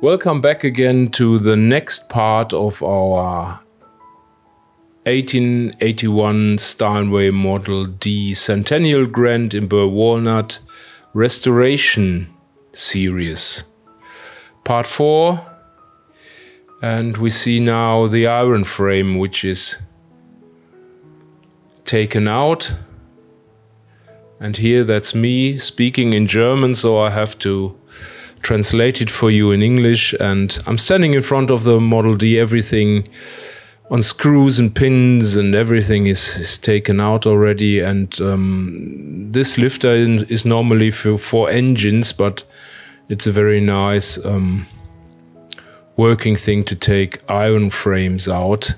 Welcome back again to the next part of our 1881 Steinway Model D Centennial Grand in Burr Walnut Restoration Series. Part 4, and we see now the iron frame which is taken out. And here that's me speaking in German, so I have to translate it for you in English. And I'm standing in front of the Model D. Everything on screws and pins and everything is taken out already. And this lifter is normally for engines, but it's a very nice working thing to take iron frames out,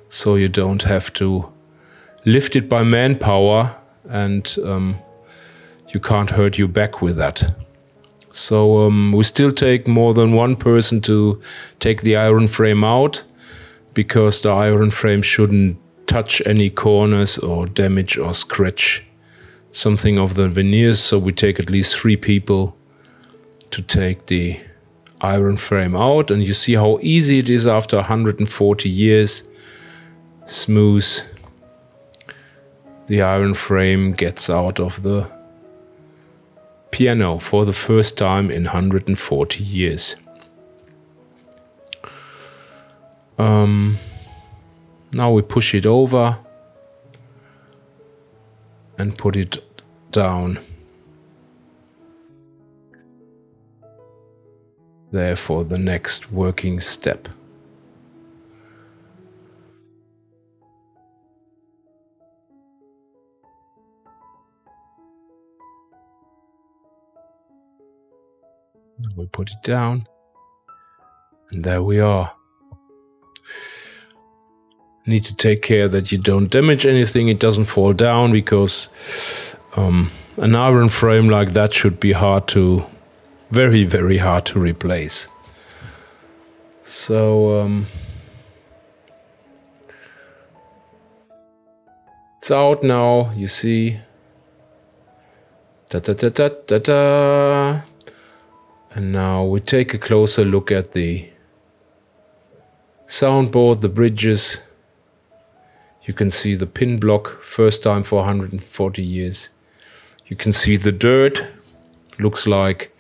so you don't have to lift it by manpower, and you can't hurt your back with that. So we still take more than one person to take the iron frame out, because the iron frame shouldn't touch any corners or damage or scratch something of the veneers. So we take at least 3 people to take the iron frame out. And you see how easy it is after 140 years. Smooth. The iron frame gets out of the piano for the first time in 140 years. Now we push it over and put it down there for the next working step. We put it down, and there we are. Need to take care that you don't damage anything, it doesn't fall down, because an iron frame like that should be very, very hard to replace. So it's out now, you see. Ta-ta-ta-ta-ta-ta. And now we take a closer look at the soundboard, the bridges. You can see the pin block, first time for 140 years. You can see the dirt. Looks like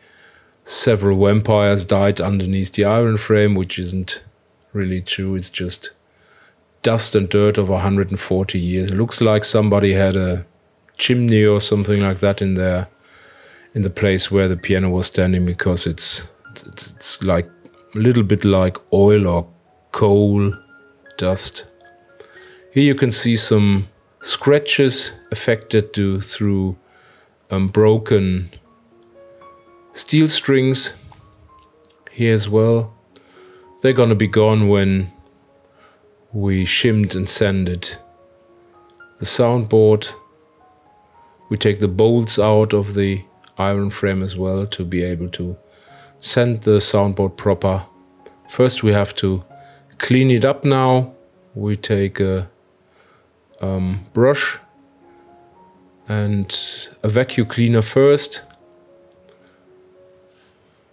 several vampires died underneath the iron frame, which isn't really true. It's just dust and dirt of 140 years. It looks like somebody had a chimney or something like that in there, in the place where the piano was standing, because it's like a little bit like oil or coal dust. Here you can see some scratches affected through broken steel strings. Here as well. They're gonna be gone when we shimmed and sanded the soundboard. We take the bolts out of the iron frame as well to be able to sand the soundboard proper. First we have to clean it up now. We take a brush and a vacuum cleaner first.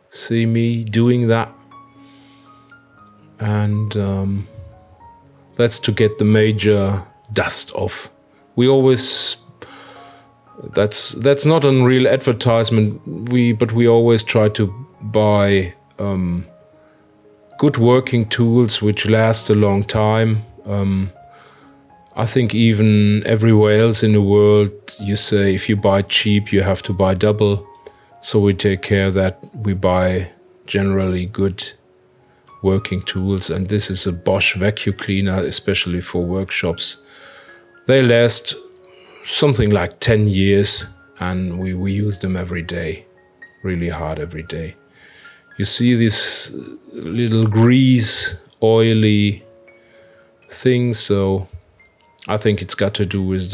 See me doing that. And that's to get the major dust off. We always That's not a real advertisement, but we always try to buy good working tools which last a long time. I think even everywhere else in the world you say if you buy cheap you have to buy double. So we take care that we buy generally good working tools, and this is a Bosch vacuum cleaner, especially for workshops. They last something like 10 years, and we use them every day, really hard every day. You see this little grease, oily thing, so I think it's got to do with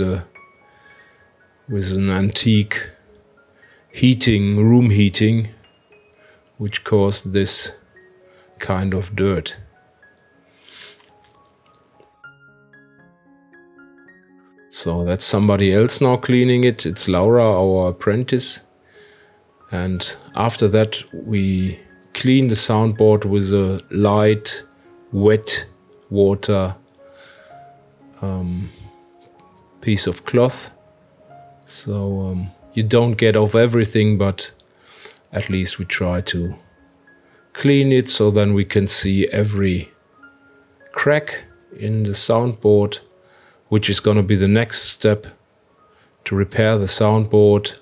an antique room heating, which caused this kind of dirt. So that's somebody else now cleaning it. It's Laura, our apprentice. And after that we clean the soundboard with a light, wet water piece of cloth. So you don't get off everything, but at least we try to clean it so then we can see every crack in the soundboard, which is going to be the next step to repair the soundboard.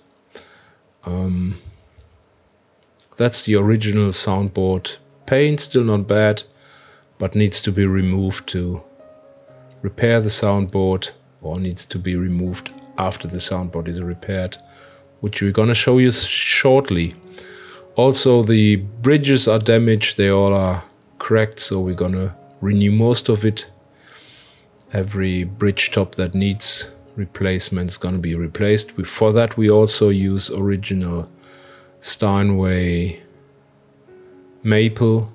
That's the original soundboard pane, still not bad, but needs to be removed to repair the soundboard, or needs to be removed after the soundboard is repaired, which we're going to show you shortly. Also, the bridges are damaged, they all are cracked, so we're going to renew most of it. Every bridge top that needs replacement is going to be replaced. For that we also use original Steinway maple,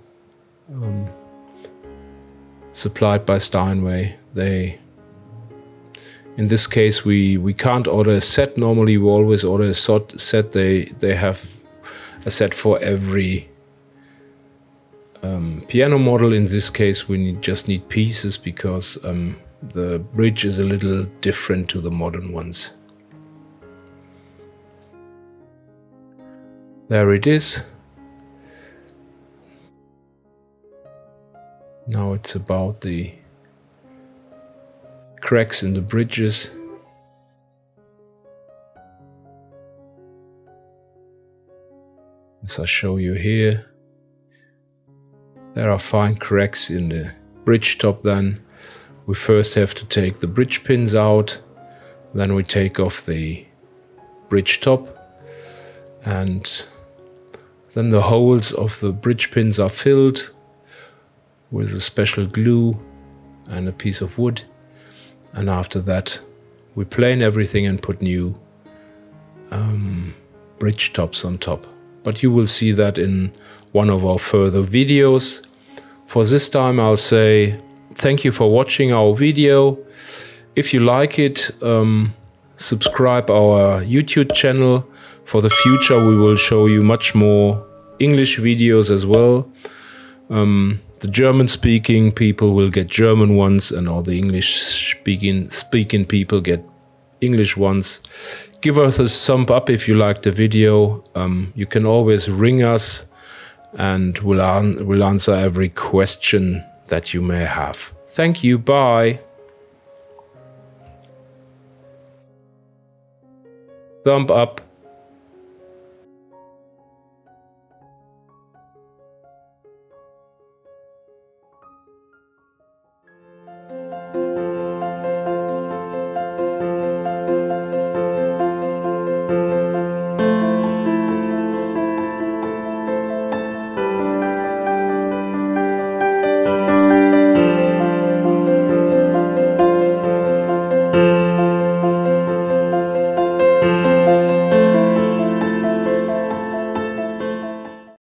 supplied by Steinway. In this case we can't order a set. Normally we always order a set. They have a set for every piano model. In this case we just need pieces because the bridge is a little different to the modern ones. There it is. Now it's about the cracks in the bridges. As I show you here, there are fine cracks in the bridge top. Then we first have to take the bridge pins out, then we take off the bridge top, and then the holes of the bridge pins are filled with a special glue and a piece of wood. And after that we plane everything and put new bridge tops on top. But you will see that in one of our further videos. For this time I'll say thank you for watching our video. If you like it, subscribe our YouTube channel. For the future we will show you much more English videos as well. The German speaking people will get German ones, and all the English speaking people get English ones. Give us a thumb up if you liked the video. You can always ring us and we'll answer every question that you may have. Thank you, bye. Thumb up.